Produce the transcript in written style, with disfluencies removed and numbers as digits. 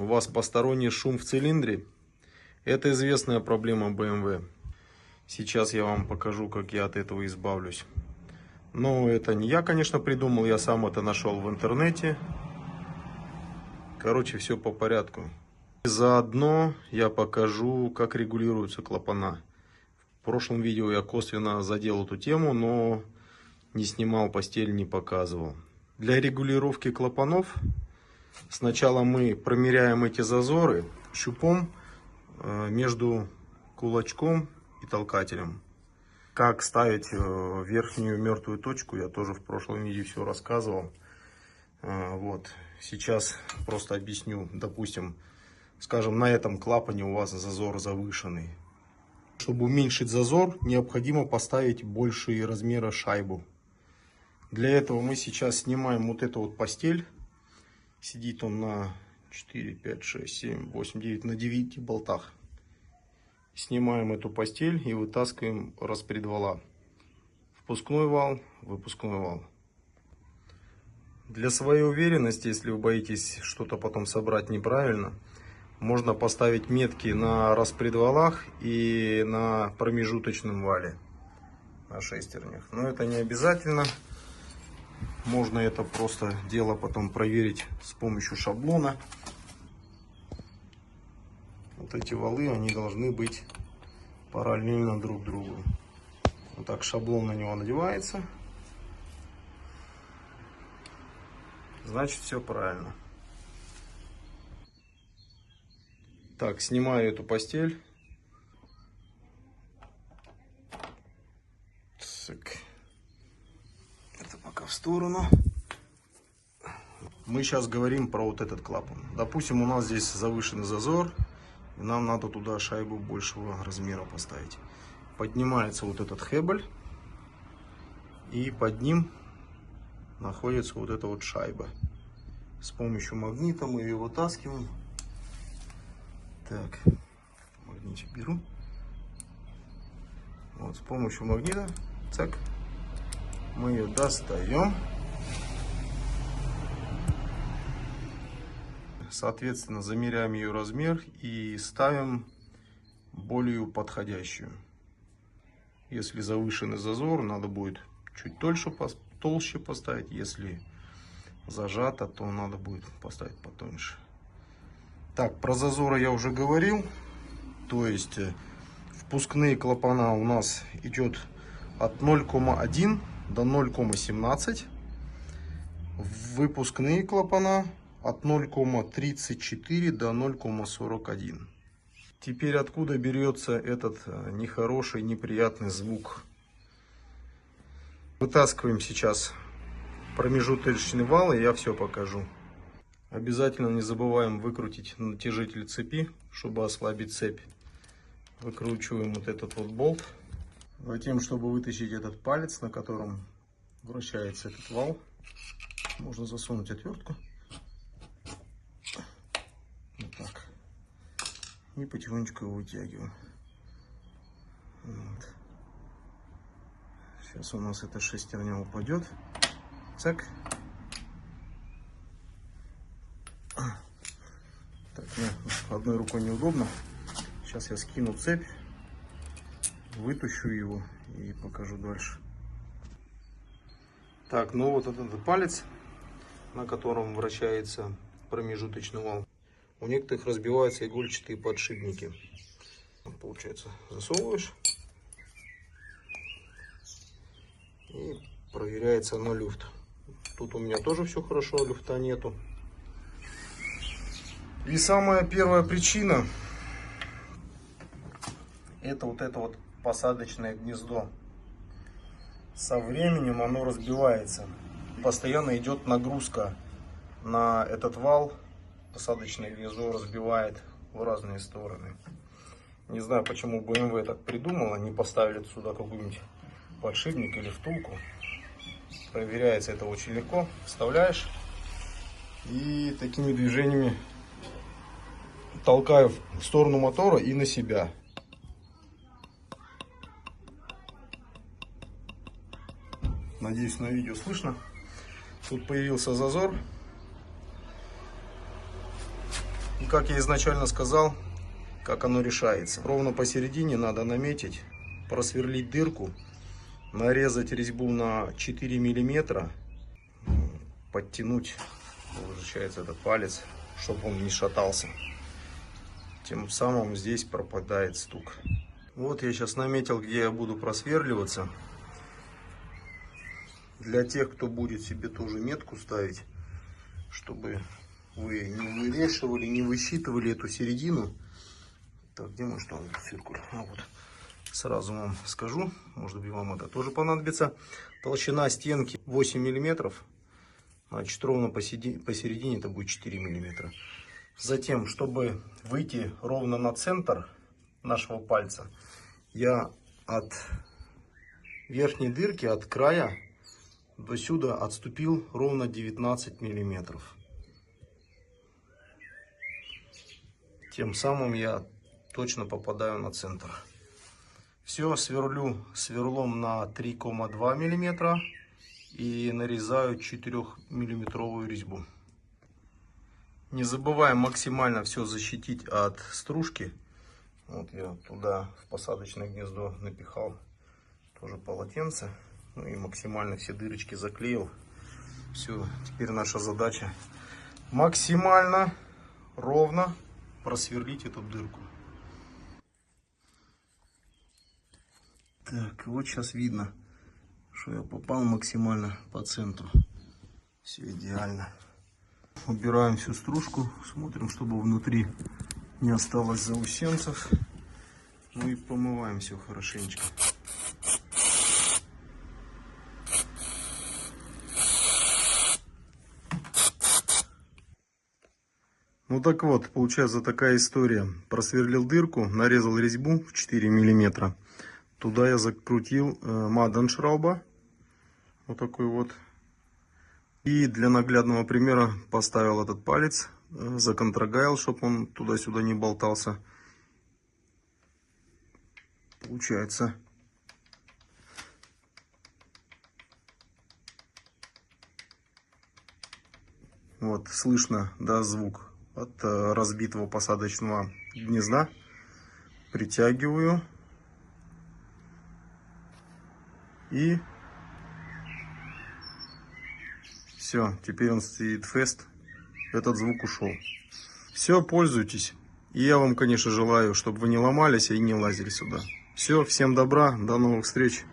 у вас посторонний шум в цилиндре. Это известная проблема BMW. Сейчас я вам покажу, как я от этого избавлюсь. Но это не я, конечно, придумал, я сам это нашел в интернете. Короче, все по порядку. Заодно я покажу, как регулируются клапана. В прошлом видео я косвенно задел эту тему, но не снимал постель, не показывал. Для регулировки клапанов сначала мы промеряем эти зазоры щупом между кулачком и толкателем. Как ставить верхнюю мертвую точку, я тоже в прошлом видео все рассказывал. Вот. Сейчас просто объясню. Допустим, скажем, на этом клапане у вас зазор завышенный. Чтобы уменьшить зазор, необходимо поставить большие размеры шайбу. Для этого мы сейчас снимаем вот эту вот постель. Сидит он на 4, 5, 6, 7, 8, 9, на 9 болтах. Снимаем эту постель и вытаскиваем распредвала. Впускной вал, выпускной вал. Для своей уверенности, если вы боитесь что-то потом собрать неправильно, можно поставить метки на распредвалах и на промежуточном вале, на шестернях. Но это не обязательно. Можно это просто дело потом проверить с помощью шаблона. Вот эти валы, они должны быть параллельно друг другу. Вот так шаблон на него надевается. Значит, все правильно. Так, снимаю эту постель. Так. Это пока в сторону. Мы сейчас говорим про вот этот клапан. Допустим, у нас здесь завышенный зазор. И нам надо туда шайбу большего размера поставить. Поднимается вот этот хэбль. И под ним находится вот эта вот шайба. С помощью магнита мы ее вытаскиваем. Так, магнитик беру. Вот, с помощью магнита, так, мы ее достаем. Соответственно, замеряем ее размер и ставим более подходящую. Если завышенный зазор, надо будет чуть толще поставить. Если зажато, то надо будет поставить потоньше. Так, про зазоры я уже говорил. То есть впускные клапана у нас идет от 0,1 до 0,17. Выпускные клапана от 0,34 до 0,41. Теперь откуда берется этот нехороший, неприятный звук? Вытаскиваем сейчас промежуточный вал, и я все покажу. Обязательно не забываем выкрутить натяжитель цепи, чтобы ослабить цепь. Выкручиваем вот этот вот болт. Затем, чтобы вытащить этот палец, на котором вращается этот вал, можно засунуть отвертку. Вот так. И потихонечку его вытягиваем. Вот. Сейчас у нас эта шестерня упадет. Так. Так, мне одной рукой неудобно. Сейчас я скину цепь, вытащу его и покажу дальше. Так, ну вот этот палец, на котором вращается промежуточный вал. У некоторых разбиваются игольчатые подшипники. Получается, засовываешь и проверяется на люфт. Тут у меня тоже все хорошо, люфта нету. И самая первая причина — это вот это вот посадочное гнездо. Со временем оно разбивается. Постоянно идет нагрузка на этот вал. Посадочное гнездо разбивает в разные стороны. Не знаю, почему BMW так придумала. Не поставили сюда какой-нибудь подшипник или втулку. Проверяется это очень легко. Вставляешь и такими движениями толкаю в сторону мотора и на себя. Надеюсь, на видео слышно. Тут появился зазор. И как я изначально сказал, как оно решается. Ровно посередине надо наметить, просверлить дырку, нарезать резьбу на 4 миллиметра, подтянуть, получается, этот палец, чтобы он не шатался. Тем самым здесь пропадает стук. Вот я сейчас наметил, где я буду просверливаться. Для тех, кто будет себе тоже метку ставить, чтобы вы не вывешивали, не высчитывали эту середину. Так, где мой что? Циркуль. А вот. Сразу вам скажу, может быть, вам это тоже понадобится. Толщина стенки 8 миллиметров. Значит, ровно посередине это будет 4 миллиметра. Затем, чтобы выйти ровно на центр нашего пальца, я от верхней дырки, от края до сюда отступил ровно 19 миллиметров. Тем самым я точно попадаю на центр. Все, сверлю сверлом на 3,2 миллиметра и нарезаю 4-миллиметровую резьбу. Не забываем максимально все защитить от стружки. Вот я туда в посадочное гнездо напихал тоже полотенце. Ну и максимально все дырочки заклеил. Все, теперь наша задача максимально ровно просверлить эту дырку. Так, вот сейчас видно, что я попал максимально по центру. Все идеально. Убираем всю стружку, смотрим, чтобы внутри не осталось заусенцев. Ну и помываем все хорошенечко. Ну так вот, получается такая история. Просверлил дырку, нарезал резьбу в 4 миллиметра. Туда я закрутил Маденшрауба. Вот такой вот. И для наглядного примера поставил этот палец, законтрагайл, чтобы он туда-сюда не болтался. Получается. Вот, слышно, да, звук от разбитого посадочного гнезда. Притягиваю. И все, теперь он стоит фест. Этот звук ушел. Все, пользуйтесь. И я вам, конечно, желаю, чтобы вы не ломались и не лазили сюда. Все, всем добра, до новых встреч.